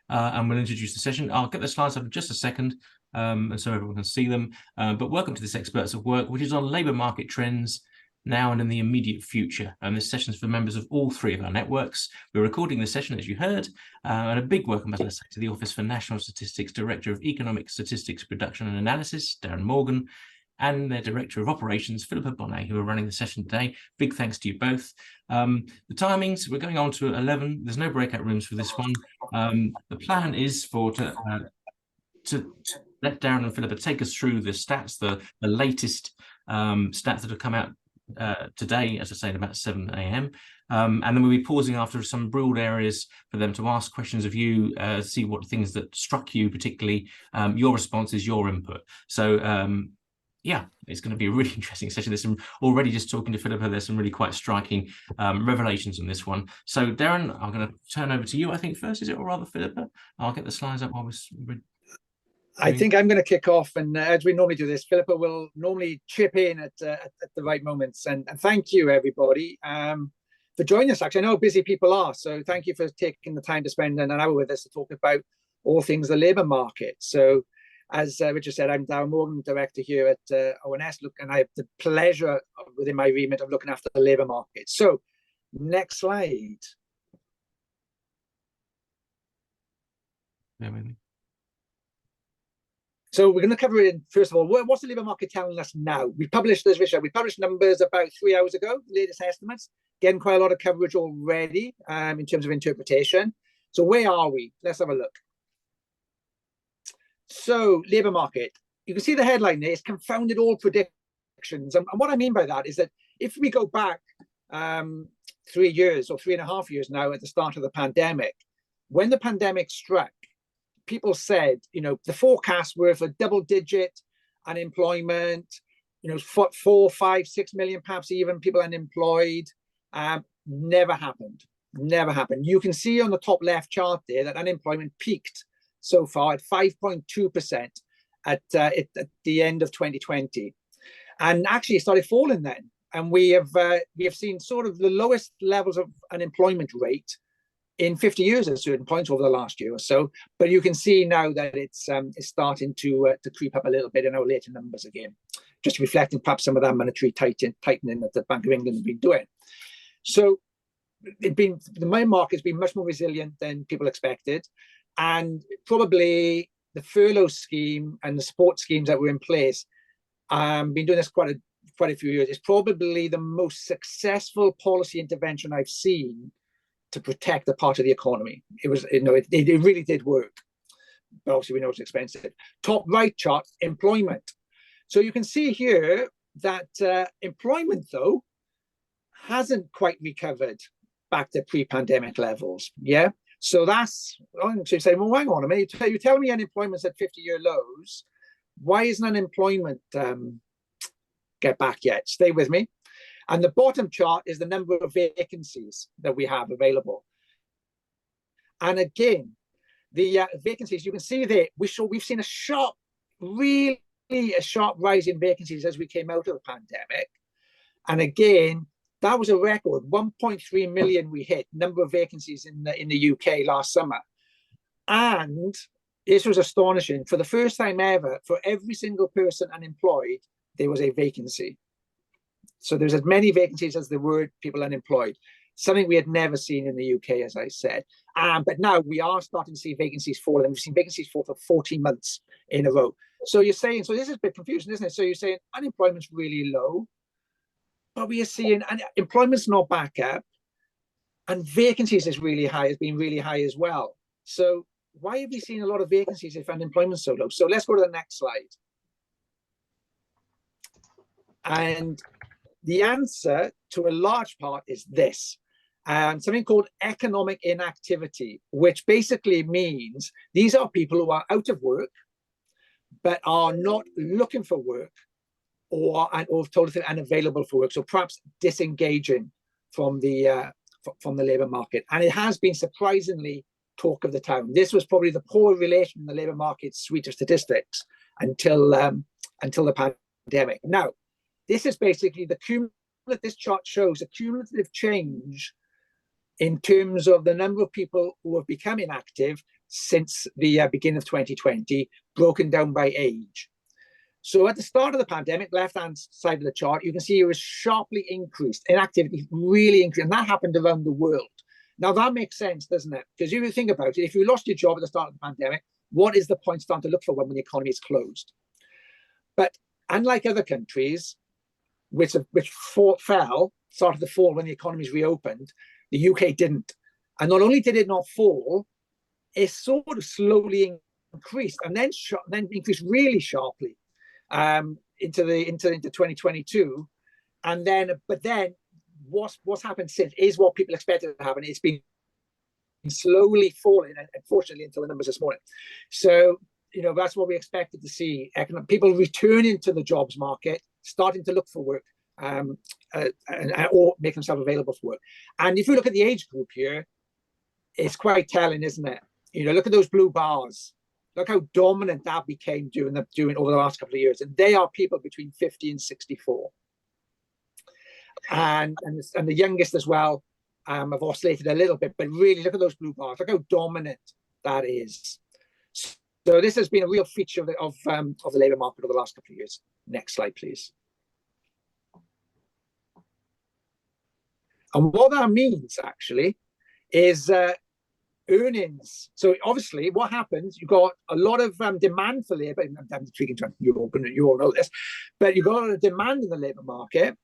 And we'll introduce the session. I'll get the slides up in just a second, and so everyone can see them. But welcome to this Experts at Work, which is on labour market trends now and in the immediate future. And this session is for members of all three of our networks. We're recording this session, as you heard, and a big welcome, as I say, to the Office for National Statistics Director of Economic Statistics Production and Analysis, Darren Morgan, and their Director of Operations, Philippa Bonay, who are running the session today. Big thanks to you both. The timings, we're going on to 11. There's no breakout rooms for this one. The plan is to let Darren and Philippa take us through the stats, the latest stats that have come out today, as I say, at about 7 a.m. And then we'll be pausing after some broad areas for them to ask questions of you, see what things that struck you particularly, your responses, your input. So yeah, it's going to be a really interesting session. There's some already, just talking to Philippa, there's some really quite striking revelations on this one. So Darren, I'm going to turn over to you, I think, first, is it, or rather Philippa? I'll get the slides up while we're I think I'm going to kick off, and as we normally do this, Philippa will normally chip in at the right moments. And thank you, everybody, for joining us. Actually, I know how busy people are, so thank you for taking the time to spend an hour with us to talk about all things the labour market. So, as Richard said, I'm Darren Morgan, Director here at ONS, and I have the pleasure within my remit of looking after the labour market. So, next slide. So we're going to cover it, first of all, what's the labour market telling us now? We published, as Richard said, we published numbers about 3 hours ago, the latest estimates, getting quite a lot of coverage already in terms of interpretation. So where are we? Let's have a look. So, labour market, you can see the headline there, it's confounded all predictions. And what I mean by that is that if we go back 3 years or 3.5 years now at the start of the pandemic, when the pandemic struck, people said, you know, the forecasts were for double-digit unemployment, you know, 4, 5, 6 million, perhaps even people unemployed. Never happened. Never happened. You can see on the top left chart there that unemployment peaked so far at 5.2% at the end of 2020, and actually it started falling then. And we have seen sort of the lowest levels of unemployment rate in 50 years at certain points over the last year or so. But you can see now that it's starting to creep up a little bit in our later numbers again, just reflecting perhaps some of that monetary tightening that the Bank of England has been doing. So the main market has been much more resilient than people expected. And probably the furlough scheme and the support schemes that were in place, been doing this quite a few years. It's probably the most successful policy intervention I've seen to protect a part of the economy. It was, you know, it really did work. But obviously we know it's expensive. Top right chart, employment. So you can see here that employment, though, hasn't quite recovered back to pre-pandemic levels. Yeah. So that's, so you say, well, hang on a minute, you tell me unemployment's at 50-year lows. Why isn't unemployment get back yet? Stay with me. And the bottom chart is the number of vacancies that we have available. And again, the vacancies, you can see there, we've seen a sharp rise in vacancies as we came out of the pandemic. And again, that was a record, 1.3 million we hit, number of vacancies in the UK last summer. And this was astonishing. For the first time ever, for every single person unemployed, there was a vacancy. So there's as many vacancies as there were people unemployed, something we had never seen in the UK, as I said. But now we are starting to see vacancies fall, and we've seen vacancies fall for 14 months in a row. So you're saying, so this is a bit confusing, isn't it? So you're saying unemployment's really low, but we are seeing employment's not back up, and vacancies is really high, has been really high as well. So why have we seen a lot of vacancies if unemployment's so low? So let's go to the next slide. And the answer to a large part is this, something called economic inactivity, which basically means these are people who are out of work, but are not looking for work, or totally unavailable for work, so perhaps disengaging from the labour market. And it has been surprisingly talk of the town. This was probably the poor relation in the labour market suite of statistics until the pandemic. Now, this is basically this chart shows a cumulative change in terms of the number of people who have become inactive since the beginning of 2020, broken down by age. So at the start of the pandemic, left-hand side of the chart, you can see it was sharply increased. Inactivity really increased, and that happened around the world. Now, that makes sense, doesn't it? Because if you think about it, if you lost your job at the start of the pandemic, what is the point starting to look for when the economy is closed? But unlike other countries, which fell, started to fall when the economies reopened, the UK didn't. And not only did it not fall, it sort of slowly increased and then increased really sharply into 2022. And then, but then what's happened since is what people expected to happen. It's been slowly falling, and unfortunately, until the numbers this morning. So, you know, that's what we expected to see. People returning to the jobs market, starting to look for work, or make themselves available for work. And if you look at the age group here, it's quite telling, isn't it? You know, look at those blue bars. Look how dominant that became during over the last couple of years. And they are people between 50 and 64. And the youngest as well have oscillated a little bit, but really look at those blue bars. Look how dominant that is. So this has been a real feature of the labour market over the last couple of years. Next slide, please. And what that means actually is earnings. So obviously, what happens? You've got a lot of demand for labour. I'm speaking to you all know this, but you've got a lot of demand in the labour market,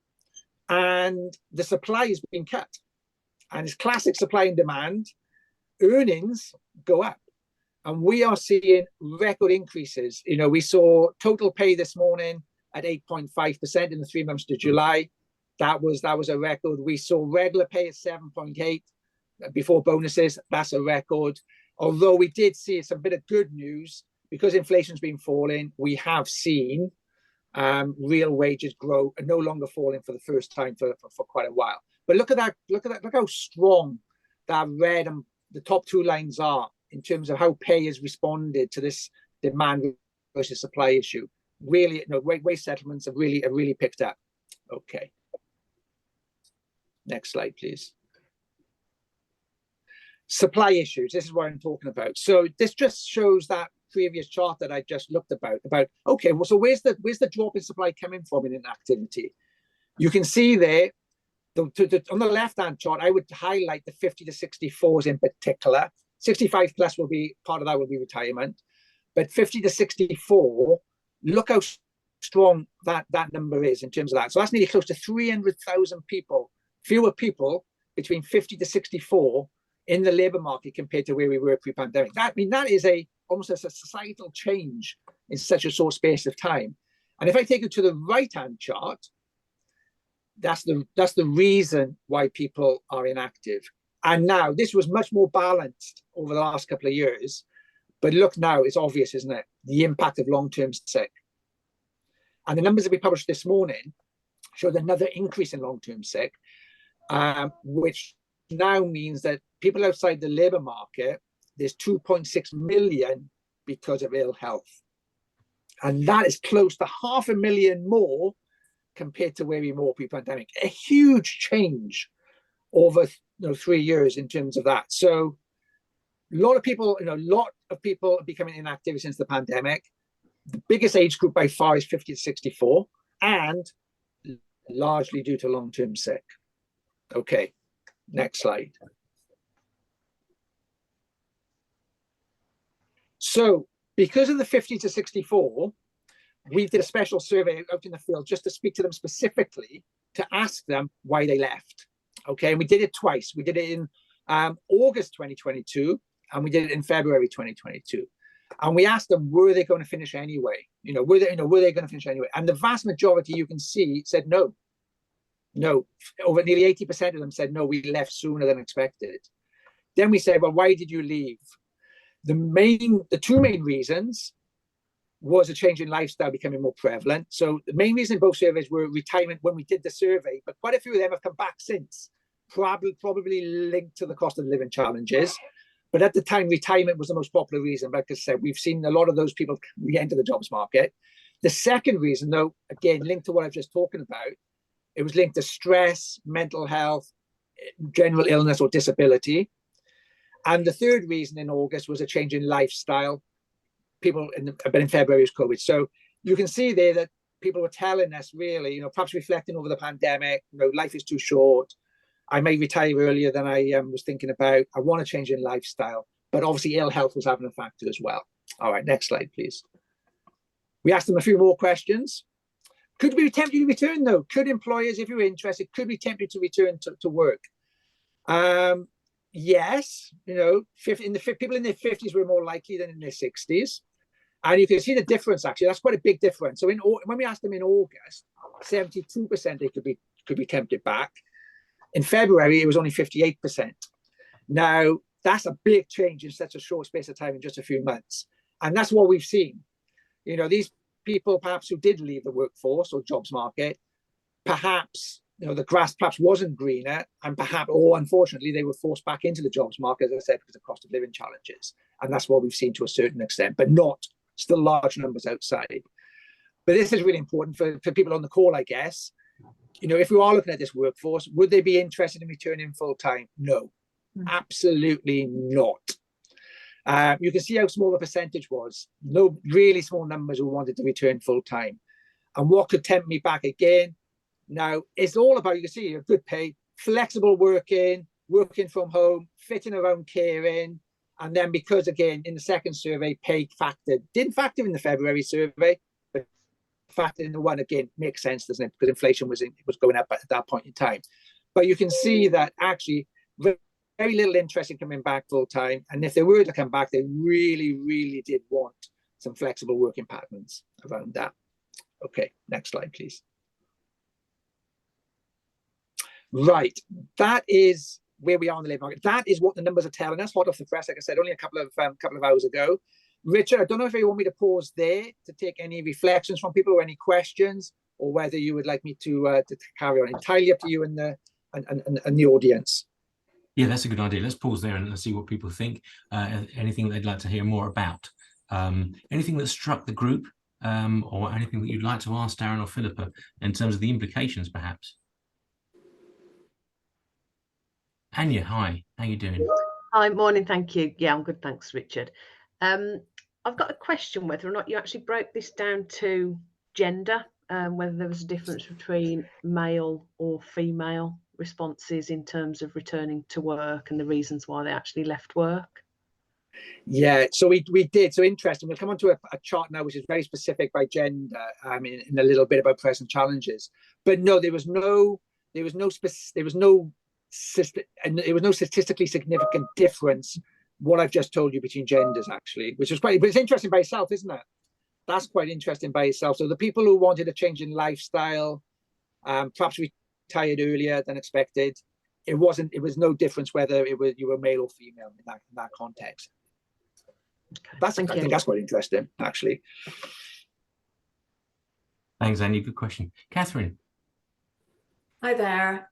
and the supply is being cut. And it's classic supply and demand. Earnings go up, and we are seeing record increases. You know, we saw total pay this morning at 8.5% in the 3 months to July. That was a record. We saw regular pay at 7.8 before bonuses. That's a record. Although we did see some bit of good news because inflation's been falling. We have seen real wages grow and no longer falling for the first time for quite a while. But look at that. Look how strong that red and the top two lines are in terms of how pay has responded to this demand versus supply issue. Really, wage settlements have really picked up. Okay. Next slide, please. Supply issues. This is what I'm talking about. So this just shows that previous chart that I just looked about okay, well, so where's the drop in supply coming from in inactivity? You can see there on the left-hand chart, I would highlight the 50 to 64s in particular. 65 plus will be part of that will be retirement, but 50 to 64, look how strong that number is in terms of that. So that's nearly close to 300,000 people, fewer people between 50 to 64 in the labour market compared to where we were pre-pandemic. That is almost a societal change in such a short space of time. And if I take you to the right-hand chart, that's the reason why people are inactive. And now this was much more balanced over the last couple of years, but look now, it's obvious, isn't it? The impact of long-term sick. And the numbers that we published this morning showed another increase in long-term sick, which now means that people outside the labour market, there's 2.6 million because of ill health. And that is close to 500,000 more compared to where we were pre-pandemic. A huge change over 3 years in terms of that. So a lot of people are becoming inactive since the pandemic. The biggest age group by far is 50 to 64, and largely due to long-term sick. Okay, next slide. So because of the 50 to 64, we did a special survey out in the field just to speak to them specifically, to ask them why they left. Okay, and we did it twice. We did it in August 2022, and we did it in February 2022. And we asked them, were they going to finish anyway? Were they going to finish anyway? And the vast majority, you can see, said no. No, over nearly 80% of them said no, we left sooner than expected. Then we said, well, why did you leave? The two main reasons was a change in lifestyle becoming more prevalent. So the main reason in both surveys were retirement when we did the survey, but quite a few of them have come back since, probably linked to the cost of living challenges. But at the time, retirement was the most popular reason. Like I said, we've seen a lot of those people re-enter the jobs market. The second reason, though, again, linked to what I've just talking about, it was linked to stress, mental health, general illness or disability. And the third reason in August was a change in lifestyle. People but in February was COVID. So you can see there that people were telling us really, perhaps reflecting over the pandemic, life is too short. I may retire earlier than I was thinking about. I want to change in lifestyle. But obviously ill health was having a factor as well. All right, next slide, please. We asked them a few more questions. Could we tempt you to return, though? Could employers, if you're interested, could we tempt you to return to work? Yes, people in their 50s were more likely than in their 60s. And you can see the difference, actually. That's quite a big difference. So when we asked them in August, 72% they could be tempted back. In February, it was only 58%. Now, that's a big change in such a short space of time in just a few months. And that's what we've seen. These people perhaps who did leave the workforce or jobs market, perhaps, the grass perhaps wasn't greener, and perhaps, or unfortunately, they were forced back into the jobs market, as I said, because of cost of living challenges. And that's what we've seen to a certain extent, but not still large numbers outside. But this is really important for people on the call, I guess. If we are looking at this workforce, would they be interested in returning full time? No, absolutely not. You can see how small the percentage was. No, really small numbers who wanted to return full time. And what could tempt me back again? Now, it's all about, you can see, good pay, flexible working from home, fitting around caring. And then because, again, in the second survey, pay didn't factor in the February survey, but factor in the one, again, makes sense, doesn't it? Because inflation was going up at that point in time. But you can see that actually very little interest in coming back full time. And if they were to come back, they really, really did want some flexible working patterns around that. Okay, next slide, please. Right, that is where we are in the labour market. That is what the numbers are telling us, hot off the press, like I said, only a couple of hours ago. Richard, I don't know if you want me to pause there to take any reflections from people or any questions, or whether you would like me to carry on. Entirely up to you and the audience. Yeah, that's a good idea. Let's pause there and let's see what people think. Anything they'd like to hear more about. Anything that struck the group, or anything that you'd like to ask Darren or Philippa in terms of the implications, perhaps. Anya, hi. How you doing? Hi, morning. Thank you. Yeah, I'm good. Thanks, Richard. I've got a question whether or not you actually broke this down to gender, whether there was a difference between male or female responses in terms of returning to work and the reasons why they actually left work. Yeah, so we did. So interesting. We'll come on to a chart now, which is very specific by gender. In a little bit about present challenges. But no, there was no statistically significant difference, what I've just told you, between genders, actually, which is quite, but it's interesting by itself, isn't it? That's quite interesting by itself. So the people who wanted a change in lifestyle, perhaps retired earlier than expected, it was no difference whether you were male or female in that context. Okay, I think that's quite interesting, actually. Thanks, Annie. Good question. Catherine. Hi there.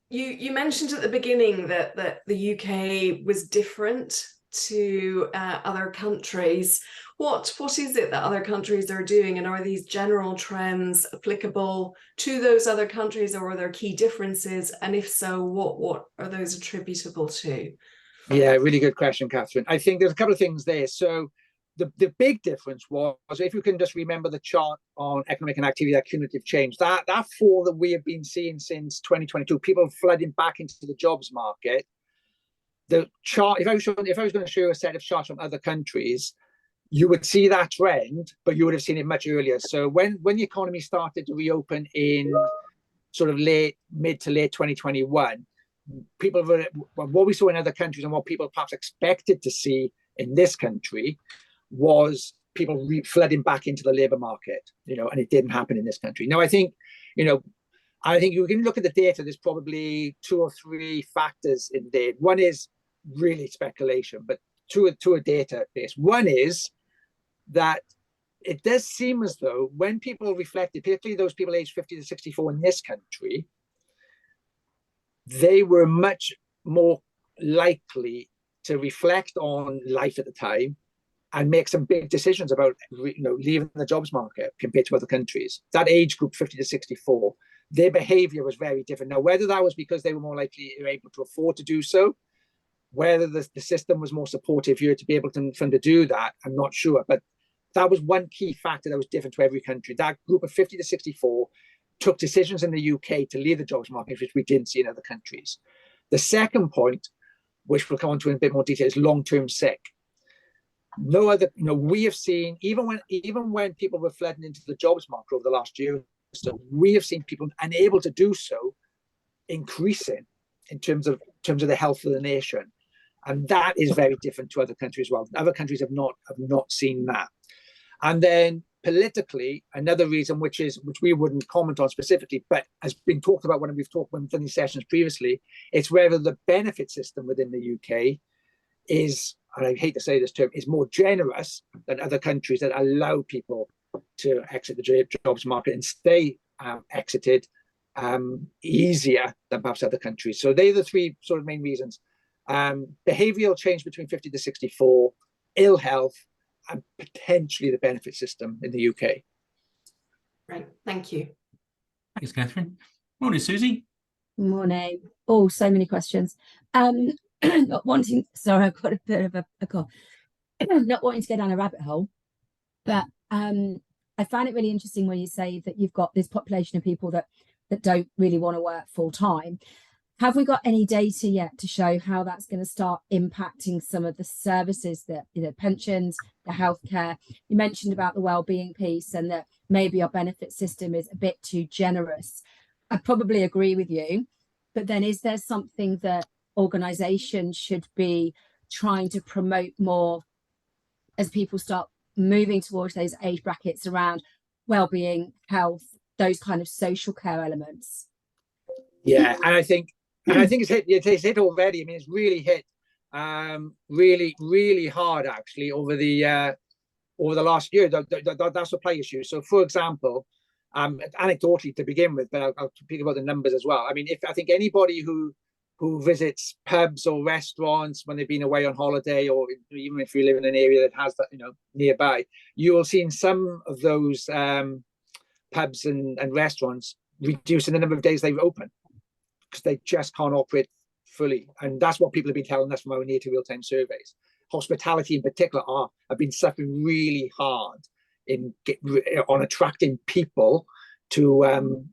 You mentioned at the beginning that the UK was different to other countries. What is it that other countries are doing, and are these general trends applicable to those other countries, or are there key differences? And if so, what are those attributable to? Yeah, really good question, Catherine. I think there's a couple of things there. So the big difference was, if you can just remember the chart on economic and activity, that cumulative change, that fall that we have been seeing since 2022, people flooding back into the jobs market. The chart, if I was going to show you a set of charts from other countries, you would see that trend, but you would have seen it much earlier. So when the economy started to reopen in sort of mid to late 2021, what we saw in other countries and what people perhaps expected to see in this country was people flooding back into the labour market, and it didn't happen in this country. Now, I think you can look at the data. There's probably 2 or 3 factors in there. One is really speculation, but two are data based. One is that it does seem as though when people reflected, particularly those people aged 50 to 64 in this country, they were much more likely to reflect on life at the time and make some big decisions about leaving the jobs market compared to other countries. That age group, 50 to 64, their behavior was very different. Now, whether that was because they were more likely able to afford to do so, whether the system was more supportive here to be able to, for them to do that, I'm not sure. But that was one key factor that was different to every country. That group of 50 to 64 took decisions in the UK to leave the jobs market, which we didn't see in other countries. The second point, which we'll come on to in a bit more detail, is long-term sick. No other, we have seen, even when people were flooding into the jobs market over the last year, so we have seen people unable to do so increasing in terms of the health of the nation, and that is very different to other countries as well. Other countries have not seen that. And then politically, another reason, which we wouldn't comment on specifically, but has been talked about when we've done these sessions previously, it's whether the benefit system within the UK is, and I hate to say this term, is more generous than other countries that allow people to exit the jobs market and stay exited easier than perhaps other countries. So they're the three sort of main reasons. Behavioural change between 50 to 64, ill health, and potentially the benefit system in the UK. Right, thank you. Thanks, Catherine. Morning, Susie. Morning. Oh, so many questions. Not wanting, sorry, I've got a bit of a cough. Not wanting to go down a rabbit hole, but I found it really interesting when you say that you've got this population of people that don't really want to work full time. Have we got any data yet to show how that's going to start impacting some of the services that, pensions, the healthcare? You mentioned about the well-being piece and that maybe our benefit system is a bit too generous. I probably agree with you, but then is there something that organisations should be trying to promote more as people start moving towards those age brackets around well-being, health, those kind of social care elements? Yeah, and I think it's hit already. I mean, it's really hit really hard actually over the last year. That supply issue. So, for example, anecdotally to begin with, but I'll speak about the numbers as well. I mean, I think anybody who visits pubs or restaurants when they've been away on holiday, or even if you live in an area that has that nearby, you will see in some of those pubs and restaurants reducing the number of days they've opened, because they just can't operate fully. And that's what people have been telling us from our near to real-time surveys. Hospitality in particular have been suffering really hard on attracting people to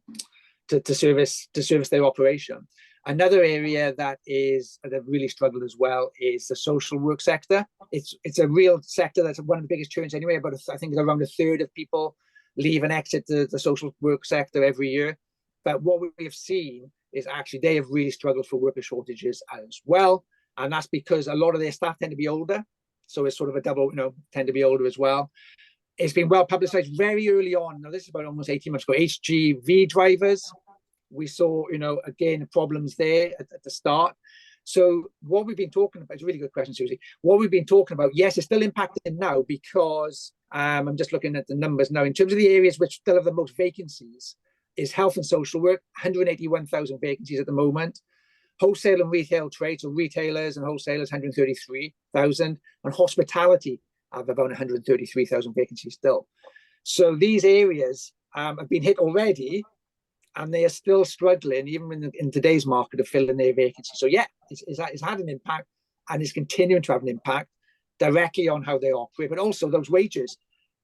service their operation. Another area that really struggled as well is the social work sector. It's a real sector that's one of the biggest churns anyway, but I think around a third of people leave and exit the social work sector every year. But what we have seen is actually they have really struggled for worker shortages as well. And that's because a lot of their staff tend to be older. So it's sort of a double, tend to be older as well. It's been well publicized very early on. Now, this is about almost 18 months ago. HGV drivers, we saw, again, problems there at the start. So what we've been talking about, it's a really good question, Susie. What we've been talking about, yes, it's still impacting now because I'm just looking at the numbers now. In terms of the areas which still have the most vacancies, is health and social work, 181,000 vacancies at the moment. Wholesale and retail trade, so retailers and wholesalers, 133,000. And hospitality have about 133,000 vacancies still. So these areas have been hit already, and they are still struggling, even in today's market, of filling their vacancies. So yeah, it's had an impact, and it's continuing to have an impact directly on how they operate, but also those wages.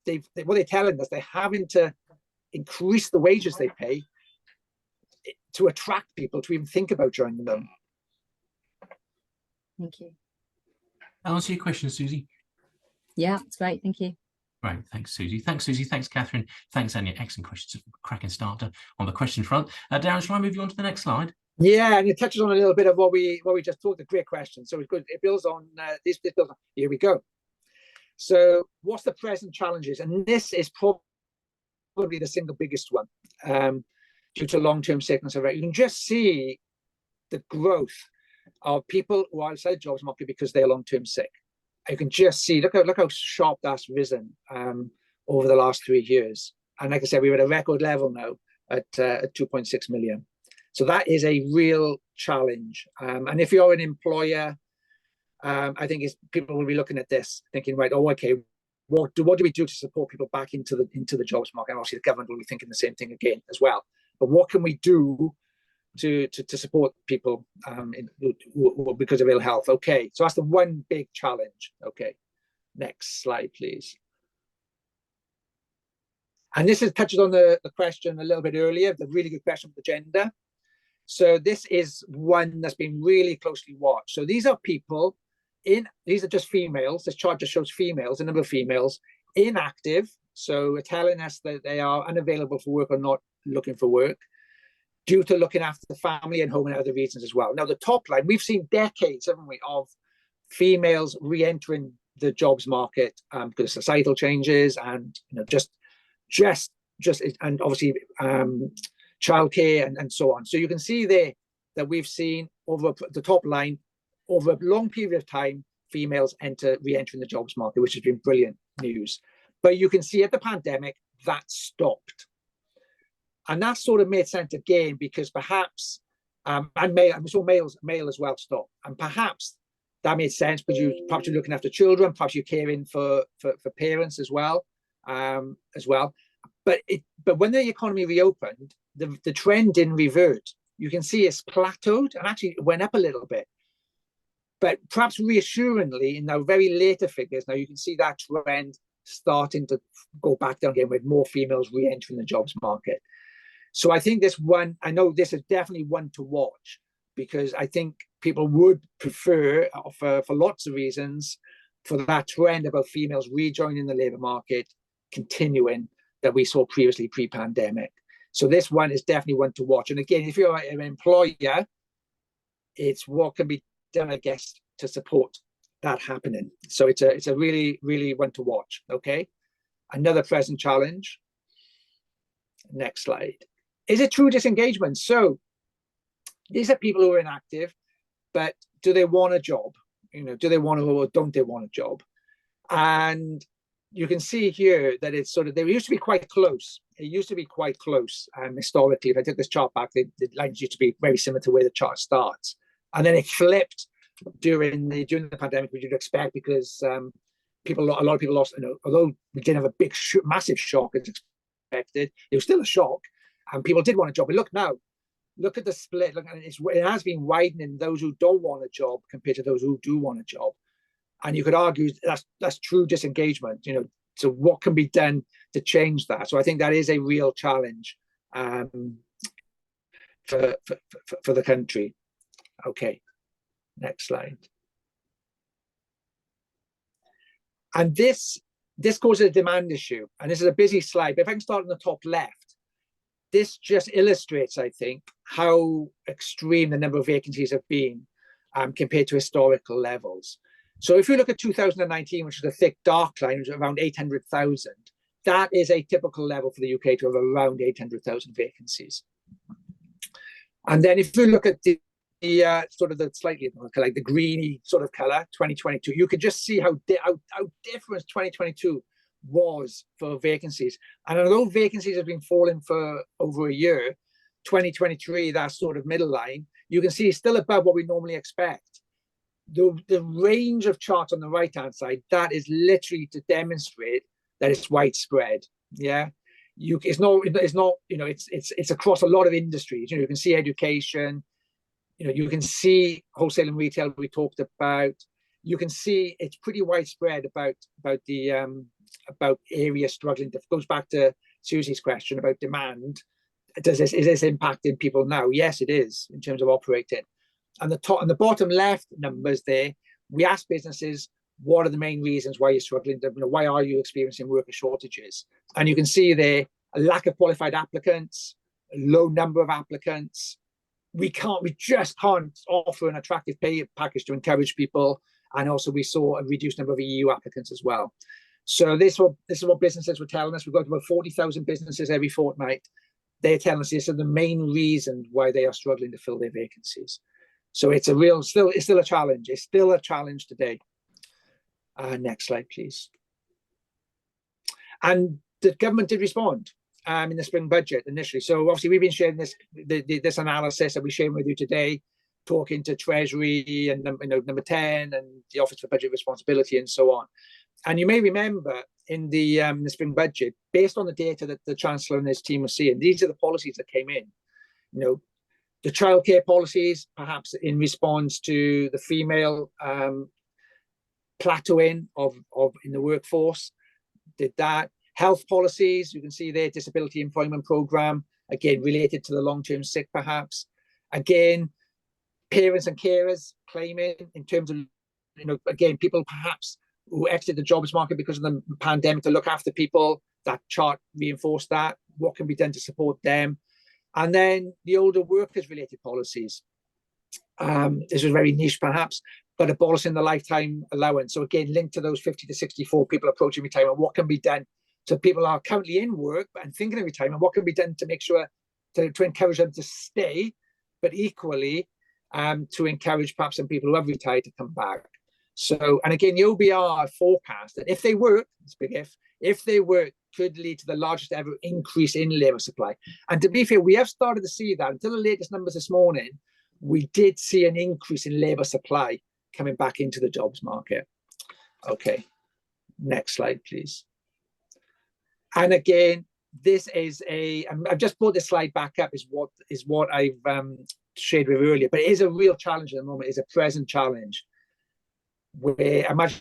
What they're telling us, they're having to increase the wages they pay to attract people to even think about joining them. Thank you. I'll answer your question, Susie. Yeah, that's great. Thank you. Right, thanks, Susie. Thanks, Susie. Thanks, Catherine. Thanks, Anya. Excellent questions. Cracking starter on the question front. Darren, shall I move you on to the next slide? Yeah, and it touches on a little bit of what we just talked. A great question. So it's good. It builds on this. Builds on. Here we go. So, what's the present challenges? And this is probably the single biggest one due to long-term sickness. You can just see the growth of people who are outside the jobs market because they're long-term sick. You can just see, look how sharp that's risen over the last 3 years. And like I said, we're at a record level now at 2.6 million. So that is a real challenge. And if you're an employer, I think people will be looking at this thinking, right, oh, okay, what do we do to support people back into the jobs market? And obviously the government will be thinking the same thing again as well. but what can we do to support people because of ill health? Okay, so that's the one big challenge. Okay, next slide, please. And this is touches on the question a little bit earlier, the really good question of the gender. So this is one that's been really closely watched. So these are people these are just females. This chart just shows females, the number of females inactive. So it's telling us that they are unavailable for work or not looking for work due to looking after the family and home and other reasons as well. Now, the top line, we've seen decades, haven't we, of females re-entering the jobs market because of societal changes and just and obviously childcare and so on. So you can see there that we've seen over the top line, over a long period of time, females re-entering the jobs market, which has been brilliant news. But you can see at the pandemic that stopped, and that sort of made sense again because perhaps and we saw male as well stop, and perhaps that made sense because perhaps you're looking after children, perhaps you're caring for parents as well. But when the economy reopened, the trend didn't revert. You can see it's plateaued and actually went up a little bit. But perhaps reassuringly, in our very later figures, now you can see that trend starting to go back down again with more females re-entering the jobs market. So I think this is definitely one to watch, because I think people would prefer, for lots of reasons, for that trend about females rejoining the labour market continuing that we saw previously pre-pandemic. So this one is definitely one to watch. And again, if you're an employer, it's what can be done, I guess, to support that happening. So it's a really, really one to watch. Okay, another present challenge. Next slide. Is it true disengagement? So these are people who are inactive, but do they want a job? Do they want to, or don't they want a job? And you can see here that it's sort of, they used to be quite close. It used to be quite close historically. If I took this chart back, the lines used to be very similar to where the chart starts. And then it flipped during the pandemic, which you'd expect, because a lot of people lost, although we didn't have a big, massive shock as expected, it was still a shock, and people did want a job. But look now, look at the split. Look, it has been widening, those who don't want a job compared to those who do want a job. And you could argue that's true disengagement. So what can be done to change that? So I think that is a real challenge for the country. Okay, next slide. And this causes a demand issue. And this is a busy slide, but if I can start on the top left, this just illustrates, I think, how extreme the number of vacancies have been compared to historical levels. So if you look at 2019, which is a thick dark line, which is around 800,000, that is a typical level for the UK to have around 800,000 vacancies. And then if you look at the sort of the slightly like the greeny sort of color, 2022, you could just see how different 2022 was for vacancies. And although vacancies have been falling for over a year, 2023, that sort of middle line, you can see it's still above what we normally expect. The range of charts on the right hand side, that is literally to demonstrate that it's widespread. Yeah, it's across a lot of industries. You can see education, you can see wholesale and retail we talked about. You can see it's pretty widespread about areas struggling. It goes back to Susie's question about demand. Is this impacting people now? Yes, it is, in terms of operating. And the top and the bottom left numbers there, we ask businesses, what are the main reasons why you're struggling? Why are you experiencing worker shortages? And you can see there a lack of qualified applicants, a low number of applicants. We just can't offer an attractive pay package to encourage people. And also we saw a reduced number of EU applicants as well. So this is what businesses were telling us. We've got about 40,000 businesses every fortnight. They're telling us this is the main reason why they are struggling to fill their vacancies. So it's still a challenge. It's still a challenge today. Next slide, please. And the government did respond in the spring budget initially. So obviously we've been sharing this analysis that we're sharing with you today, talking to Treasury and number 10 and the Office for Budget Responsibility and so on. And you may remember the spring budget, based on the data that the Chancellor and his team were seeing, these are the policies that came in. You know, the childcare policies, perhaps in response to the female plateauing of in the workforce, did that. Health policies, you can see there, disability employment program, again, related to the long-term sick, perhaps. Again, parents and carers claiming in terms of, you know, again, people perhaps who exited the jobs market because of the pandemic to look after people. That chart reinforced that. What can be done to support them? And then the older workers related policies. This is very niche, perhaps, but abolishing the lifetime allowance. So again, linked to those 50 to 64 people approaching retirement, what can be done? So people are currently in work and thinking of retirement, what can be done to make sure to encourage them to stay, but equally to encourage perhaps some people who have retired to come back. So, and again, the OBR forecast that if they work, it's big if they work, could lead to the largest ever increase in labour supply. And to be fair, we have started to see that. Until the latest numbers this morning, we did see an increase in labour supply coming back into the jobs market. Okay, next slide, please. And again, this is I've just brought this slide back up, is what I've shared with earlier, but it is a real challenge at the moment. It's a present challenge where I imagine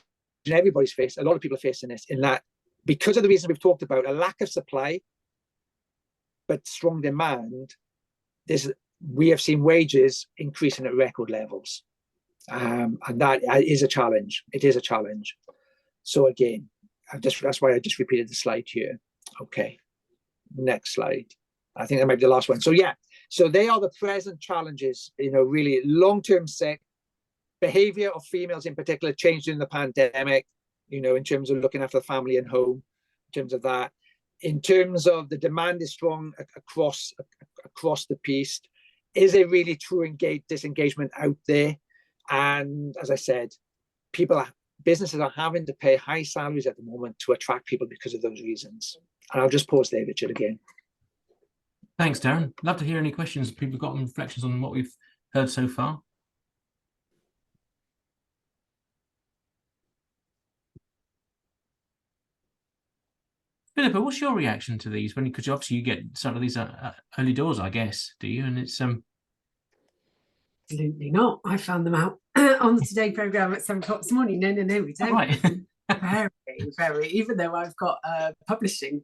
everybody's faced, a lot of people are facing this, in that because of the reasons we've talked about, a lack of supply, but strong demand, we have seen wages increasing at record levels. And that is a challenge. It is a challenge. So again, that's why I just repeated the slide here. Okay, next slide. I think that might be the last one. So yeah, so they are the present challenges, you know, really long-term sick, behavior of females in particular changed during the pandemic, you know, in terms of looking after the family and home, in terms of that. In terms of the demand is strong across the piece. Is a really true disengagement out there? And as I said, businesses are having to pay high salaries at the moment to attract people because of those reasons. And I'll just pause there, Richard, again. Thanks, Darren. Love to hear any questions people have got on reflections on what we've heard so far. Philippa, what's your reaction to these? Because obviously you get some of these early doors, I guess, do you? And it's Absolutely not. I found them out on the Today programme at 7 o'clock this morning. No, we don't. Right. Very. Even though I've got publishing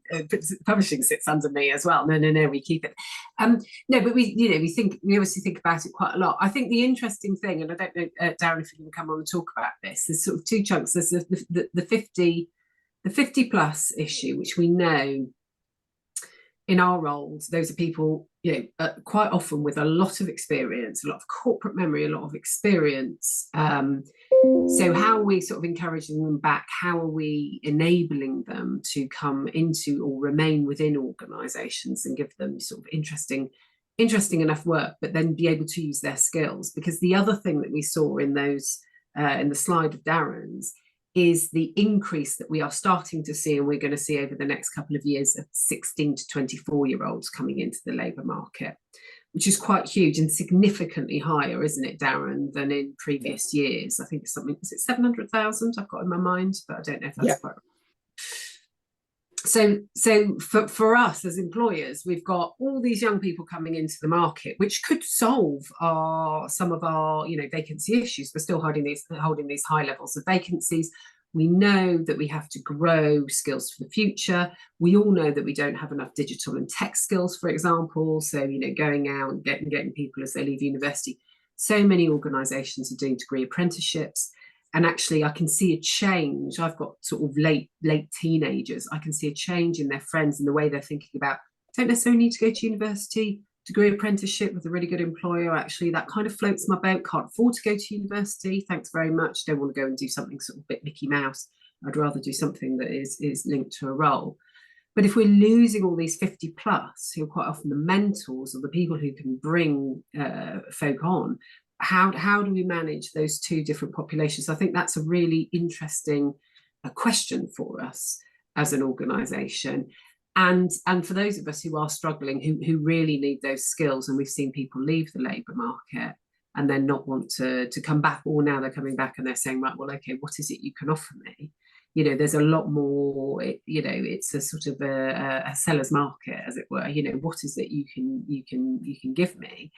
sits under me as well. No, we keep it. No, but we obviously think about it quite a lot. I think the interesting thing, and I don't know, Darren, if you can come on and talk about this. There's sort of two chunks. There's the 50 plus issue, which we know in our roles, those are people, you know, quite often with a lot of experience, a lot of corporate memory, a lot of experience. So how are we sort of encouraging them back? How are we enabling them to come into or remain within organisations and give them sort of interesting enough work, but then be able to use their skills? Because the other thing that we saw in those in the slide of Darren's is the increase that we are starting to see, and we're going to see over the next couple of years, of 16 to 24-year-olds coming into the labour market, which is quite huge and significantly higher, isn't it, Darren, than in previous years? I think it's something, is it 700,000 I've got in my mind, but I don't know if that's quite right. So for us as employers, we've got all these young people coming into the market, which could solve some of our, you know, vacancy issues. We're still holding these high levels of vacancies. We know that we have to grow skills for the future. We all know that we don't have enough digital and tech skills, for example. So, you know, going out and getting people as they leave university. So many organisations are doing degree apprenticeships. And actually, I can see a change. I've got sort of late teenagers. I can see a change in their friends and the way they're thinking about, don't necessarily need to go to university, degree apprenticeship with a really good employer. Actually, that kind of floats my boat. Can't afford to go to university. Thanks very much. Don't want to go and do something sort of a bit Mickey Mouse. I'd rather do something that is linked to a role. But if we're losing all these 50 plus, who are quite often the mentors or the people who can bring folk on, how do we manage those two different populations? I think that's a really interesting question for us as an organisation, and for those of us who are struggling, who really need those skills. And we've seen people leave the labour market and then not want to come back, or now they're coming back and they're saying, right, well, okay, what is it you can offer me? there's a lot more, it's a sort of a seller's market, as it were. What is it you can give me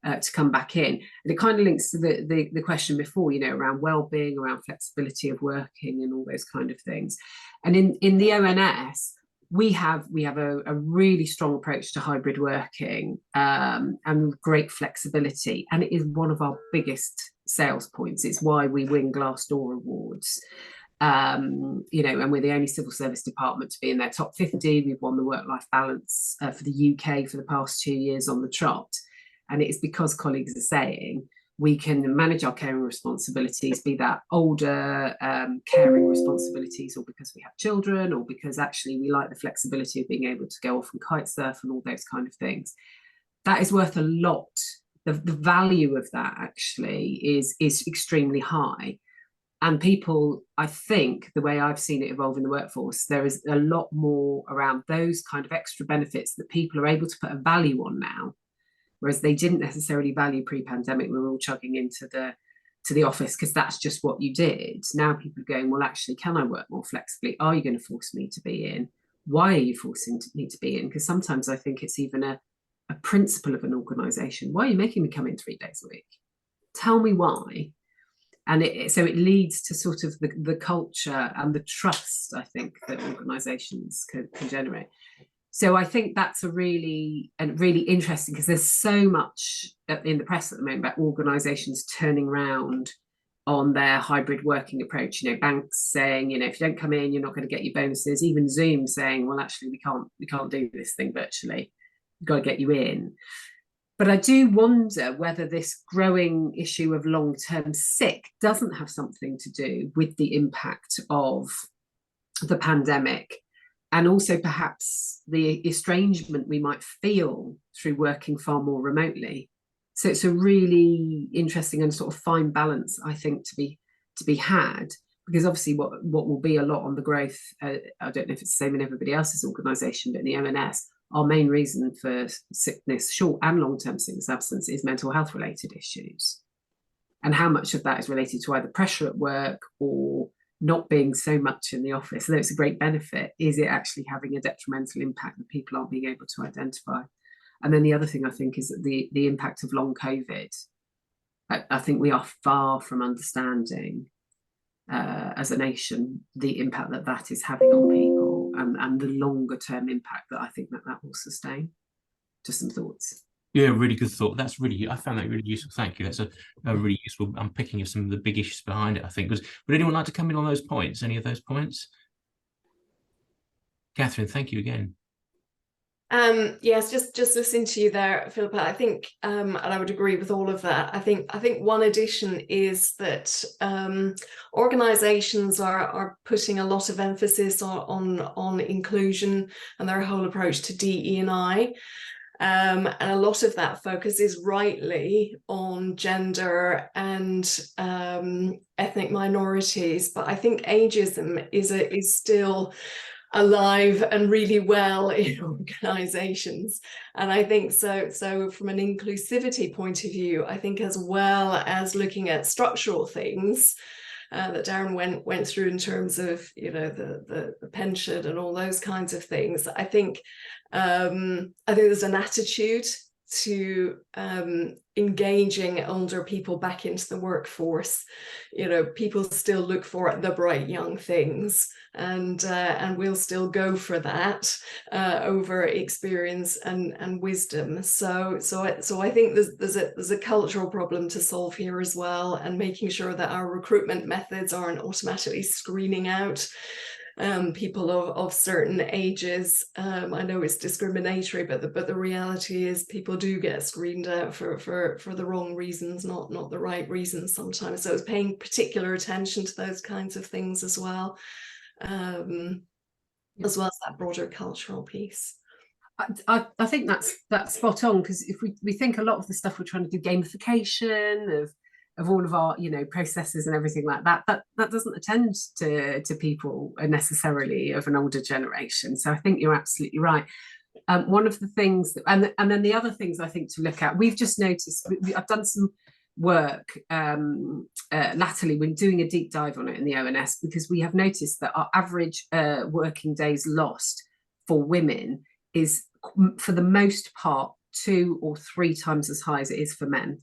to come back in? And it kind of links to the question before, around well-being, around flexibility of working and all those kind of things. And in the ONS, we have a really strong approach to hybrid working and great flexibility, and it is one of our biggest sales points. It's why we win Glassdoor awards, and we're the only civil service department to be in their top 50. We've won the work-life balance for the UK for the past 2 years on the trot, and it is because colleagues are saying we can manage our caring responsibilities, be that older caring responsibilities, or because we have children, or because actually we like the flexibility of being able to go off and kite surf and all those kind of things. That is worth a lot. The value of that actually is extremely high. And people, I think, the way I've seen it evolve in the workforce, there is a lot more around those kind of extra benefits that people are able to put a value on now, whereas they didn't necessarily value pre-pandemic. We were all chugging into the office because that's just what you did. Now people are going, well, actually, can I work more flexibly? Are you going to force me to be in? Why are you forcing me to be in? Because sometimes I think it's even a principle of an organisation. Why are you making me come in 3 days a week? Tell me why. And so it leads to sort of the culture and the trust, I think, that organisations can generate. So I think that's really interesting, because there's so much in the press at the moment about organisations turning around on their hybrid working approach. Banks saying, if you don't come in, you're not going to get your bonuses. Even Zoom saying, well, actually, we can't do this thing virtually. We've got to get you in. But I do wonder whether this growing issue of long-term sick doesn't have something to do with the impact of the pandemic, and also perhaps the estrangement we might feel through working far more remotely. So it's a really interesting and sort of fine balance, I think, to be had, because obviously what will be a lot on the growth, I don't know if it's the same in everybody else's organisation, but in the ONS, our main reason for sickness, short and long-term sickness absence, is mental health related issues. And how much of that is related to either pressure at work or not being so much in the office, although it's a great benefit, is it actually having a detrimental impact that people aren't being able to identify? And then the other thing I think is that the impact of long COVID, I think we are far from understanding as a nation the impact that is having on people, and the longer term impact that I think that will sustain. Just some thoughts. Yeah, really good thought. I found that really useful. Thank you. That's a really useful unpicking of some of the big issues behind it, I think. Would anyone like to come in on those points? Any of those points? Catherine, thank you again. Yes, just listening to you there, Philippa, I think, and I would agree with all of that. I think one addition is that organisations are putting a lot of emphasis on inclusion and their whole approach to DE&I. And a lot of that focus is rightly on gender and ethnic minorities, but I think ageism is still alive and really well in organizations. And I think so from an inclusivity point of view, I think, as well as looking at structural things that Darren went through in terms of the pension and all those kinds of things, I think there's an attitude to engaging older people back into the workforce. People still look for the bright young things, and we'll still go for that over experience and wisdom. So I think there's a cultural problem to solve here as well, and making sure that our recruitment methods aren't automatically screening out people of certain ages. I know it's discriminatory, but the reality is people do get screened out for the wrong reasons, not the right reasons sometimes. So it's paying particular attention to those kinds of things as well, as well as that broader cultural piece. I think that's spot on, because if we think a lot of the stuff we're trying to do, gamification of all of our processes and everything like that doesn't attend to people necessarily of an older generation. So I think you're absolutely right. One of the things and then the other things I think to look at, we've just noticed, I've done some work latterly. We're doing a deep dive on it in the ONS, because we have noticed that our average working days lost for women is, for the most part, 2 or 3 times as high as it is for men.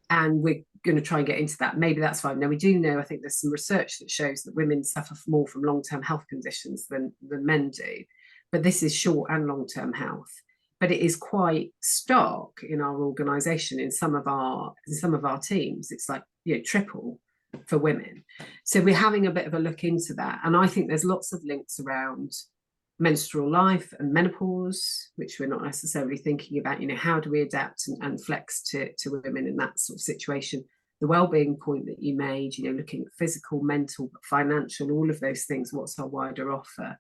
And we're going to try and get into that. Maybe that's fine. Now, we do know, I think there's some research that shows that women suffer more from long-term health conditions than men do. But this is short and long-term health. But it is quite stark in our organisation. In some of our teams, it's like, you know, triple for women. So we're having a bit of a look into that. And I think there's lots of links around menstrual life and menopause, which we're not necessarily thinking about. You know, how do we adapt and flex to women in that sort of situation? The well-being point that you made, you know, looking at physical, mental, financial, all of those things. What's our wider offer?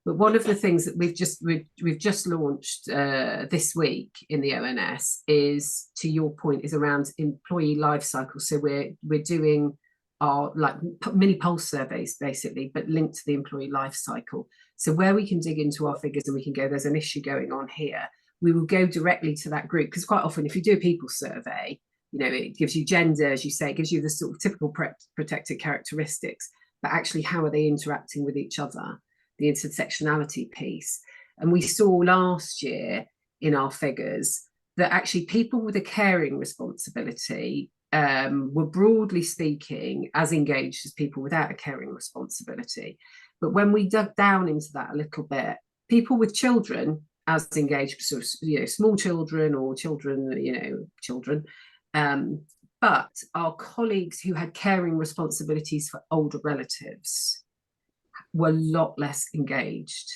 But one of the things that we've just launched this week in the ONS is, to your point, is around employee life cycle. So we're doing our like mini pulse surveys basically, but linked to the employee life cycle. So where we can dig into our figures and we can go, there's an issue going on here, we will go directly to that group. Because quite often, if you do a people survey, you know, it gives you gender, as you say, it gives you the sort of typical protected characteristics, but actually how are they interacting with each other? The intersectionality piece. And we saw last year in our figures that actually people with a caring responsibility were, broadly speaking, as engaged as people without a caring responsibility. But when we dug down into that a little bit, people with children as engaged, sort of, you know, small children or children, you know, children, but our colleagues who had caring responsibilities for older relatives were a lot less engaged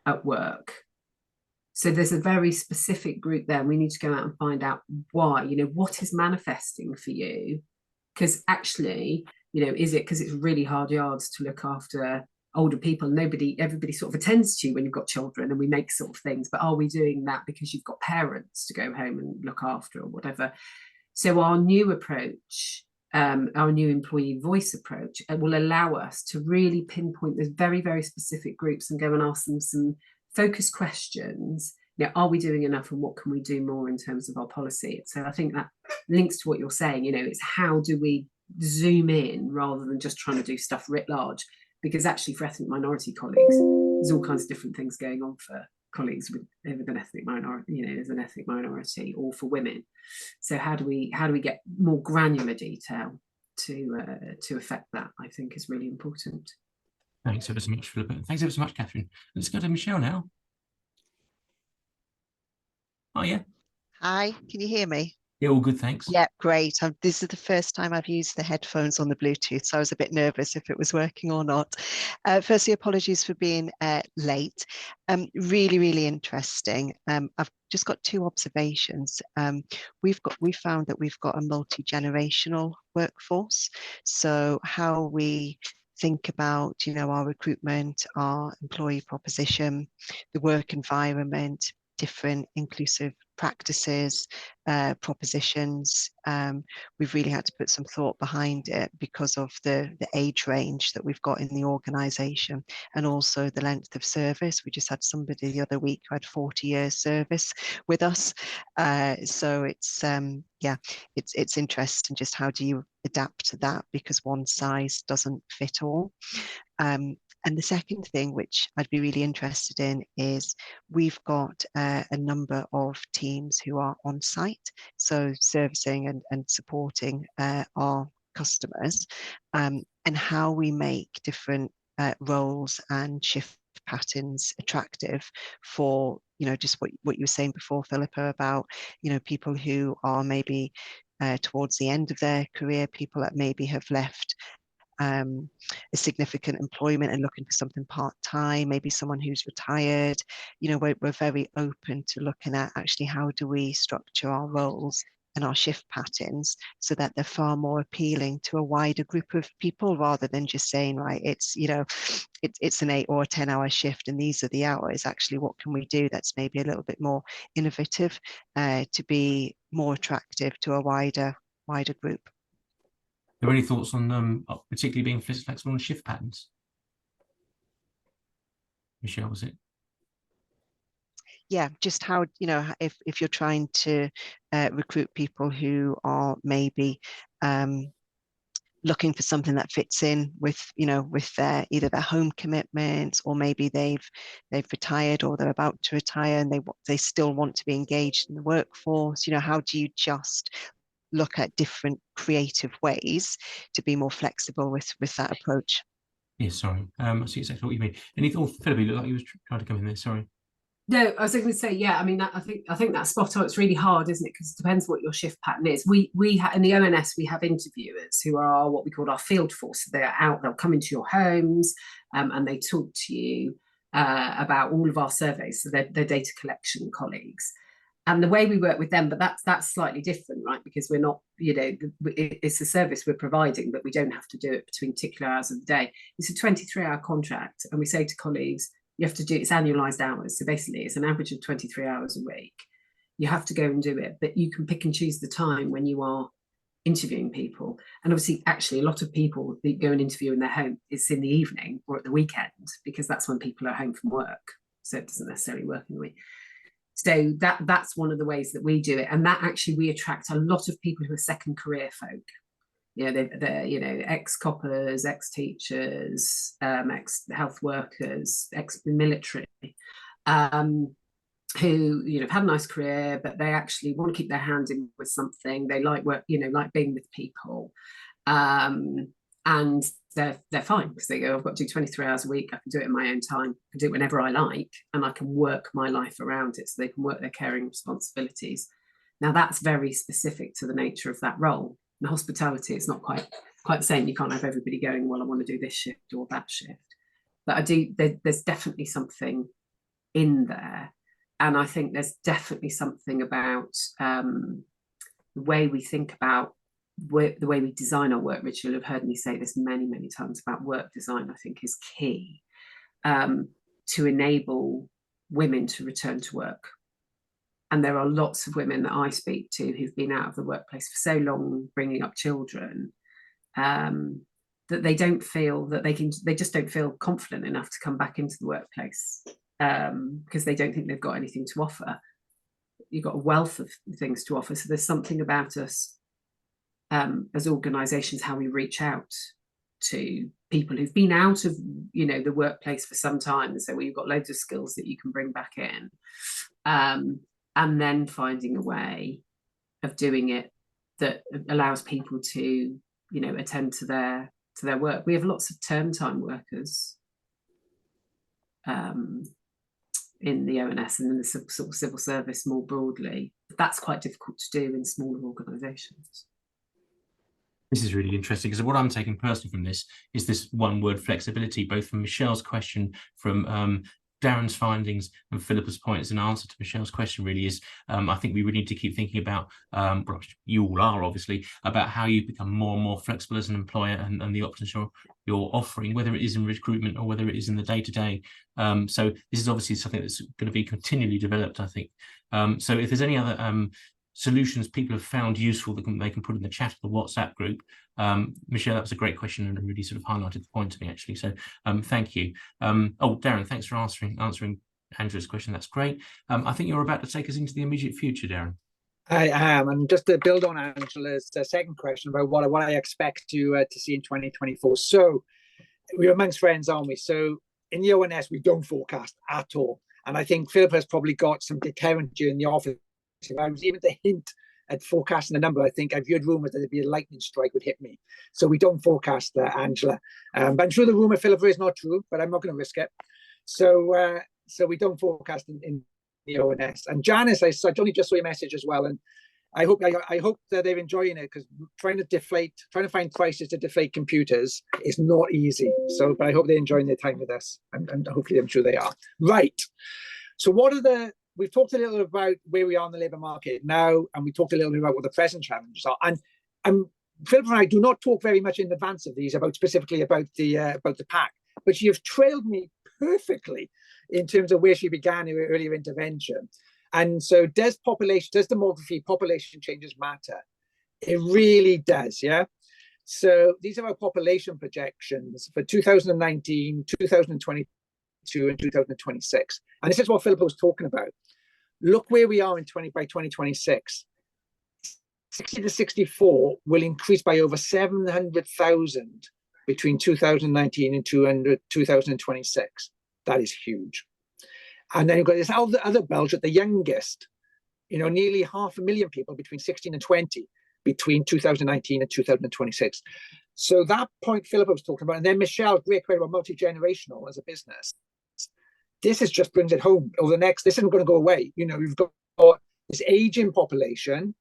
at work. So there's a very specific group there, and we need to go out and find out why, you know, what is manifesting for you? Because actually, you know, is it because it's really hard yards to look after older people? Everybody sort of attends to you when you've got children, and we make sort of things, but are we doing that because you've got parents to go home and look after or whatever? So our new approach, our new employee voice approach, will allow us to really pinpoint those very, very specific groups and go and ask them some focused questions. You know, are we doing enough, and what can we do more in terms of our policy? So I think that links to what you're saying. You know, it's how do we zoom in rather than just trying to do stuff writ large? Because actually, for ethnic minority colleagues, there's all kinds of different things going on for colleagues with an ethnic minority, you know, as an ethnic minority, or for women. So how do we get more granular detail to affect that? I think is really important. Thanks ever so much, Philippa. Thanks ever so much, Catherine. Let's go to Michelle now. Oh yeah. Hi, can you hear me? Yeah, all good, thanks. Yeah, great. This is the first time I've used the headphones on the Bluetooth, so I was a bit nervous if it was working or not. Firstly, apologies for being late. Really, really interesting. I've just got 2 observations. We found that we've got a multi-generational workforce. So how we think about, you know, our recruitment, our employee proposition, the work environment, different inclusive practices, propositions. We've really had to put some thought behind it because of the age range that we've got in the organisation, and also the length of service. We just had somebody the other week who had 40 years service with us. So it's it's interesting just how do you adapt to that, because one size doesn't fit all. And the second thing, which I'd be really interested in, is we've got a number of teams who are on site, so servicing and supporting our customers, and how we make different roles and shift patterns attractive for, you know, just what you were saying before, Philippa, about, you know, people who are maybe towards the end of their career, people that maybe have left a significant employment and looking for something part-time, maybe someone who's retired. You know, we're very open to looking at actually how do we structure our roles and our shift patterns so that they're far more appealing to a wider group of people, rather than just saying, right, it's, you know, it's an 8 or 10 hour shift and these are the hours. Actually, what can we do that's maybe a little bit more innovative to be more attractive to a wider group? Are there any thoughts on particularly being flexible on shift patterns? Michelle, was it? yeah, just how, you know, if you're trying to recruit people who are maybe looking for something that fits in with, you know, with their either their home commitments, or maybe they've retired or they're about to retire and they still want to be engaged in the workforce. You know, how do you just look at different creative ways to be more flexible with that approach? Yeah, sorry. I see exactly what you mean. Any thought, Philippa, you look like you was trying to come in there. Sorry. No, I was going to say, yeah, I mean, I think that's spot on. It's really hard, isn't it? Because it depends what your shift pattern is. We in the ONS, we have interviewers who are what we call our field force. So they're out, they'll come into your homes, and they talk to you about all of our surveys. So they're data collection colleagues. And the way we work with them, but that's slightly different, right? Because we're not, you know, it's a service we're providing, but we don't have to do it between particular hours of the day. It's a 23-hour contract, and we say to colleagues, you have to do, it's annualized hours. So basically it's an average of 23 hours a week. You have to go and do it, but you can pick and choose the time when you are interviewing people. And obviously, actually, a lot of people that go and interview in their home, it's in the evening or at the weekend, because that's when people are home from work. So it doesn't necessarily work in the week. So that's one of the ways that we do it. And that actually, we attract a lot of people who are second career folk. You know, they're you know, ex-coppers, ex-teachers, ex-health workers, ex-military, who, you know, have had a nice career, but they actually want to keep their hand in with something. They like work, you know, like being with people. And they're fine, because they go, I've got to do 23 hours a week. I can do it in my own time. I can do it whenever I like, and I can work my life around it, so they can work their caring responsibilities. Now, that's very specific to the nature of that role. In hospitality, it's not quite the same. You can't have everybody going, well, I want to do this shift or that shift. But there's definitely something in there. And I think there's definitely something about the way we think about work, the way we design our work. Richard, you'll have heard me say this many, many times about work design, I think is key to enable women to return to work. And there are lots of women that I speak to who've been out of the workplace for so long, bringing up children, that they don't feel that they just don't feel confident enough to come back into the workplace, because they don't think they've got anything to offer. You've got a wealth of things to offer. So there's something about us as organisations, how we reach out to people who've been out of, you know, the workplace for some time, and so where you've got loads of skills that you can bring back in. And then finding a way of doing it that allows people to, you know, attend to their work. We have lots of term time workers in the ONS and in the sort of civil service more broadly. That's quite difficult to do in smaller organisations. This is really interesting, because what I'm taking personally from this is this one word flexibility, both from Michelle's question, from Darren's findings, and Philippa's point as an answer to Michelle's question. Really is, I think we really need to keep thinking about, well, you all are obviously, about how you become more and more flexible as an employer, and the options you're offering, whether it is in recruitment or whether it is in the day-to-day. So this is obviously something that's going to be continually developed, I think. So if there's any other solutions people have found useful that they can put in the chat of the WhatsApp group. Michelle, that was a great question and really sort of highlighted the point to me, actually. So thank you. Oh, Darren, thanks for answering Andrew's question. That's great. I think you're about to take us into the immediate future, Darren. I am, and just to build on Angela's second question about what I expect to see in 2024. So we're amongst friends, aren't we? So in the ONS, we don't forecast at all. And I think Philippa has probably got some deterrent during the office. If I was even to hint at forecasting a number, I think I've heard rumours that there'd be a lightning strike would hit me. So we don't forecast, Angela. But I'm sure the rumour, Philippa, is not true, but I'm not going to risk it. So we don't forecast in the ONS. And Janice, I only just saw your message as well, and I hope that they're enjoying it, because trying to find prices to deflate computers is not easy. So, but I hope they're enjoying their time with us, and hopefully I'm sure they are. Right. So we've talked a little about where we are in the labour market now, and we talked a little bit about what the present challenges are. And Philippa and I do not talk very much in advance of these specifically about the pack, but she has trailed me perfectly in terms of where she began her earlier intervention. And so, does demography, population changes matter? It really does, yeah. So these are our population projections for 2019, 2022, and 2026. And this is what Philippa was talking about. look where we are by 2026. 60 to 64 will increase by over 700,000 between 2019 and 2026. That is huge. And then you've got this other bulge at the youngest, nearly 500,000 people between 16 and 20 between 2019 and 2026. So that point Philippa was talking about, and then Michelle, great question about multi-generational as a business. This just brings it home. This isn't going to go away. You've got this aging population,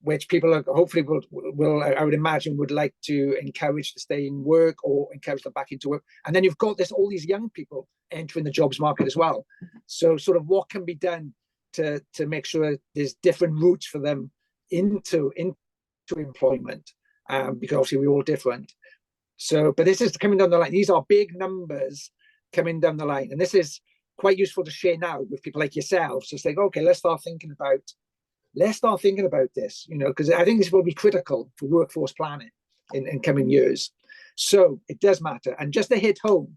which people hopefully will, I would imagine, would like to encourage to stay in work or encourage them back into work. And then you've got all these young people entering the jobs market as well. So sort of what can be done to make sure there's different routes for them into employment, because obviously we're all different. So, but this is coming down the line. These are big numbers coming down the line. And this is quite useful to share now with people like yourselves. Just like, okay, let's start thinking about this, because I think this will be critical for workforce planning in coming years. So it does matter. And just to hit home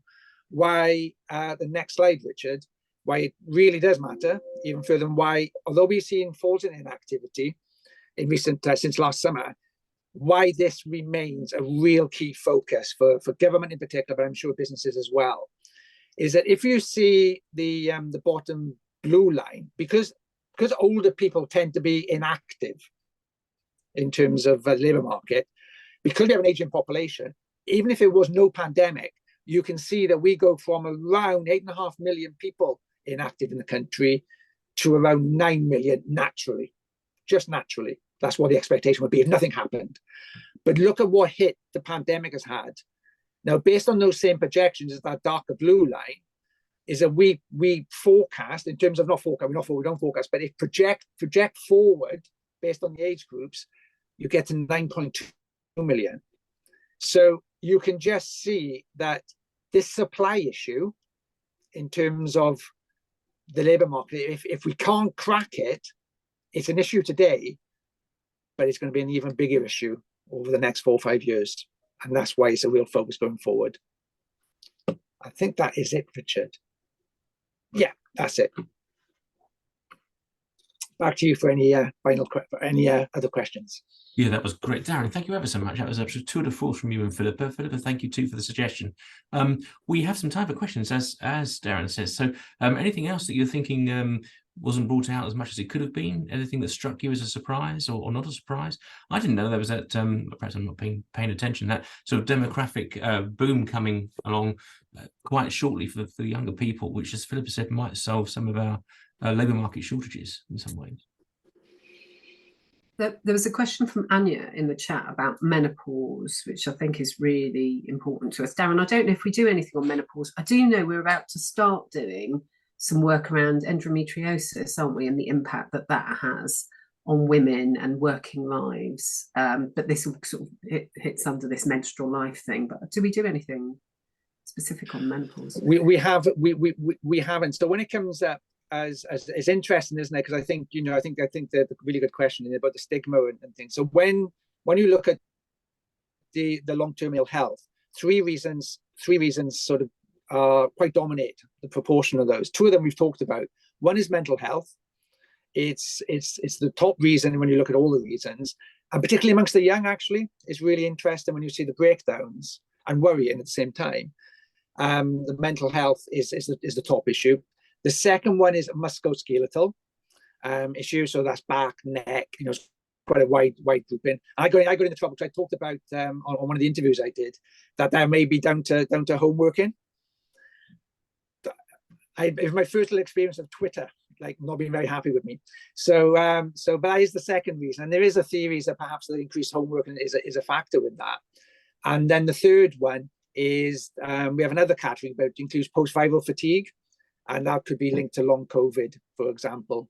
why the next slide, Richard, why it really does matter even further, and why, although we've seen falls in inactivity in recent since last summer, why this remains a real key focus for government in particular, but I'm sure businesses as well, is that if you see the bottom blue line, because older people tend to be inactive in terms of the labour market, because we have an aging population, even if it was no pandemic, you can see that we go from around 8.5 million people inactive in the country to around 9 million naturally, just naturally. That's what the expectation would be if nothing happened. But look at what hit the pandemic has had. Now, based on those same projections as that darker blue line, is that we forecast in terms of we don't forecast, but if project forward based on the age groups, you get to 9.2 million. So you can just see that this supply issue in terms of the labour market, if we can't crack it, it's an issue today, but it's going to be an even bigger issue over the next 4 or 5 years. And that's why it's a real focus going forward. I think that is it, Richard. Yeah, that's it. Back to you for any other questions. Yeah, that was great, Darren. Thank you ever so much. That was a tour de force from you and Philippa. Philippa, thank you too for the suggestion. We have some time for questions, as Darren says. So, anything else that you're thinking wasn't brought out as much as it could have been? Anything that struck you as a surprise or not a surprise? I didn't know there was that. Perhaps I'm not paying attention. That sort of demographic boom coming along quite shortly for the younger people, which, as Philippa said, might solve some of our labour market shortages in some ways. There was a question from Anya in the chat about menopause, which I think is really important to us. Darren, I don't know if we do anything on menopause. I do know we're about to start doing some work around endometriosis, aren't we, and the impact that has on women and working lives. But this sort of hits under this menstrual life thing. But do we do anything specific on menopause? We haven't. So when it comes up as interesting, isn't it? Because I think the really good question about the stigma and things. So when you look at the long-term ill health, three reasons sort of quite dominate the proportion of those. Two of them we've talked about. One is mental health. It's the top reason when you look at all the reasons, and particularly amongst the young, actually, it's really interesting when you see the breakdowns and worrying at the same time. The mental health is the top issue. The second one is musculoskeletal issue, so that's back, neck. It's quite a wide grouping. I got into trouble because I talked about on one of the interviews I did that may be down to home working. It was my first little experience of Twitter, like not being very happy with me. So but that is the second reason, and there is a theory that perhaps the increased home working is a factor with that. And then the third one is we have another category, but it includes post-viral fatigue. And that could be linked to long COVID, for example.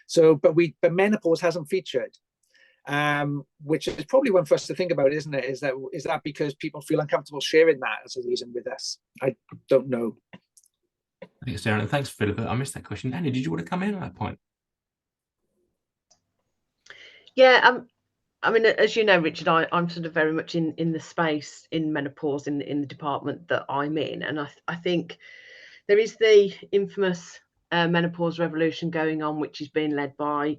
So, but menopause hasn't featured, which is probably one for us to think about, isn't it? Is that because people feel uncomfortable sharing that as a reason with us? I don't know. Thanks, Darren, and thanks, Philippa. I missed that question. Annie, did you want to come in at that point? Yeah, I mean, as you know, Richard, I'm sort of very much in the space in menopause in the department that I'm in, and I think there is the infamous menopause revolution going on, which is being led by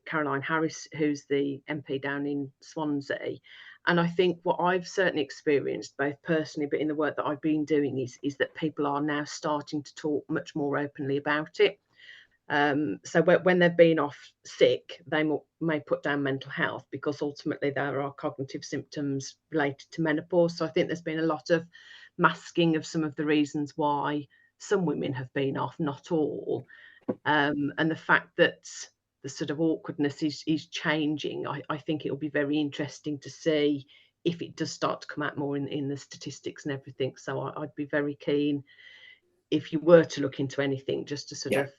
Caroline Harris, who's the MP down in Swansea. And I think what I've certainly experienced, both personally, but in the work that I've been doing, is that people are now starting to talk much more openly about it. So when they've been off sick, they may put down mental health, because ultimately there are cognitive symptoms related to menopause. So I think there's been a lot of masking of some of the reasons why some women have been off, not all. And the fact that the sort of awkwardness is changing, I think it'll be very interesting to see if it does start to come out more in the statistics and everything. So I'd be very keen, if you were to look into anything, just to sort of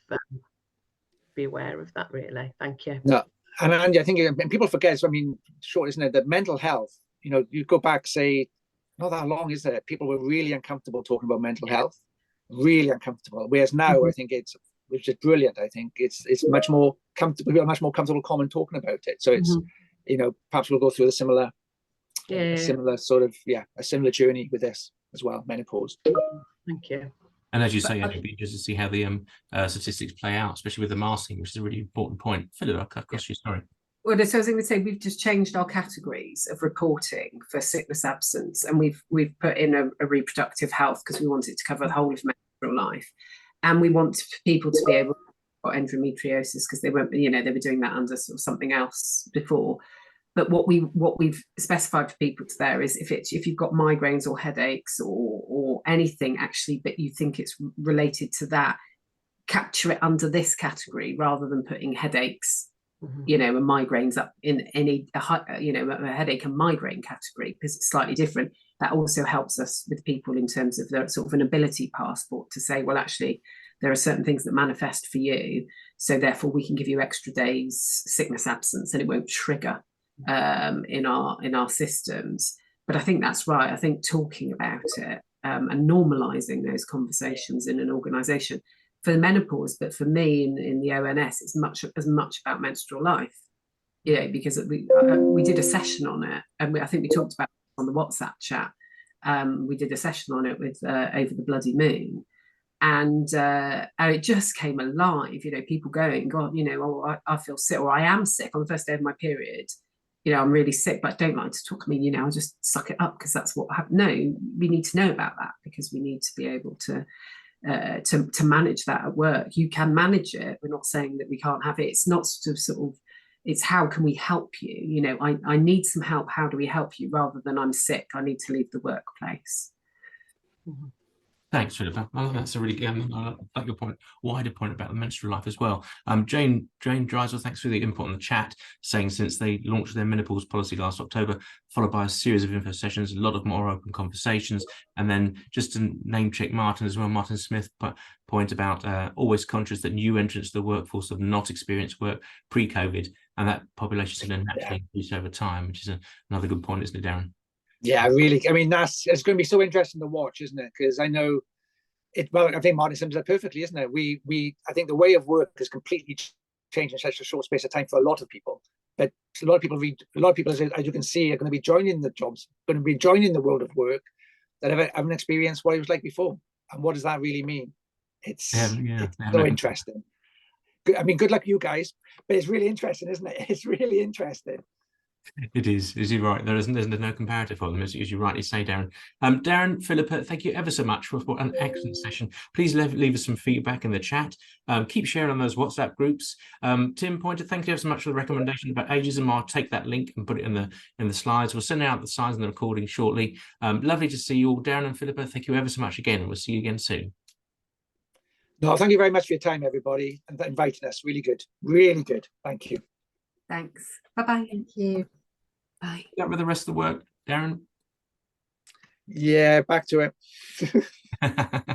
be aware of that, really. Thank you. No, and Andy, I think people forget, so I mean, short, isn't it, that mental health, you know, you go back, say, not that long, is it? People were really uncomfortable talking about mental health, really uncomfortable. Whereas now, I think which is brilliant. I think it's much more comfortable. People are much more comfortable, common talking about it. So it's, you know, perhaps we'll go through a similar sort of, a similar journey with this as well, menopause. Thank you. And as you say, it'd be interesting to see how the statistics play out, especially with the masking, which is a really important point. Philip, I'll cut across you, sorry. Well, so I was going to say, we've just changed our categories of reporting for sickness absence, and we've put in a reproductive health, because we want it to cover the whole of menstrual life, and we want people to be able to got endometriosis, because they weren't, you know, they were doing that under sort of something else before. But what we've specified for people there is if you've got migraines or headaches or anything actually, but you think it's related to that, capture it under this category rather than putting headaches, you know, and migraines up in any, you know, a headache and migraine category, because it's slightly different. That also helps us with people in terms of their sort of an ability passport to say, well, actually, there are certain things that manifest for you, so therefore we can give you extra days sickness absence, and it won't trigger in our systems. But I think that's right. I think talking about it and normalising those conversations in an organisation for the menopause, but for me in the ONS, it's as much about menstrual life. Yeah, because we did a session on it, and I think we talked about it on the WhatsApp chat. We did a session on it with Over the Bloody Moon, and it just came alive. You know, people going, God, you know, oh, I feel sick, or I am sick on the first day of my period. You know, I'm really sick, but I don't like to talk. I mean, you know, I'll just suck it up because that's what happened. No, we need to know about that, because we need to be able to manage that at work. You can manage it. We're not saying that we can't have it. It's not sort of it's how can we help you? You know, I need some help. How do we help you? Rather than I'm sick, I need to leave the workplace. Thanks, Philippa. I think that's a really I like your point, wider point about the menstrual life as well. Jane Drysdale, thanks for the input on the chat, saying since they launched their menopause policy last October, followed by a series of info sessions, a lot of more open conversations, and then just to name check Martin as well, Martin Smith point about always conscious that new entrants to the workforce have not experienced work pre-COVID, and that population is going to naturally increase over time, which is another good point, isn't it, Darren? Yeah, really. I mean, it's going to be so interesting to watch, isn't it? Because I know it. Well, I think Martin sums it up perfectly, isn't it? I think the way of work has completely changed in such a short space of time for a lot of people. But a lot of people, as you can see, are going to be joining the jobs, going to be joining the world of work that haven't experienced what it was like before. And what does that really mean? It's so interesting. I mean, good luck you guys, but it's really interesting, isn't it? It's really interesting. It is you're right. There's no comparative for them, as you rightly say, Darren. Darren, Philippa, thank you ever so much for an excellent session. Please leave us some feedback in the chat. Keep sharing on those WhatsApp groups. Tim Pointer, thank you ever so much for the recommendation about ageism. I'll take that link and put it in the slides. We'll send out the slides and the recording shortly. Lovely to see you all. Darren and Philippa, thank you ever so much again, and we'll see you again soon. No, thank you very much for your time, everybody, and for inviting us. Really good. Really good. Thank you. Thanks. Bye-bye. Thank you. Bye. That with the rest of the work, Darren? Yeah, back to it.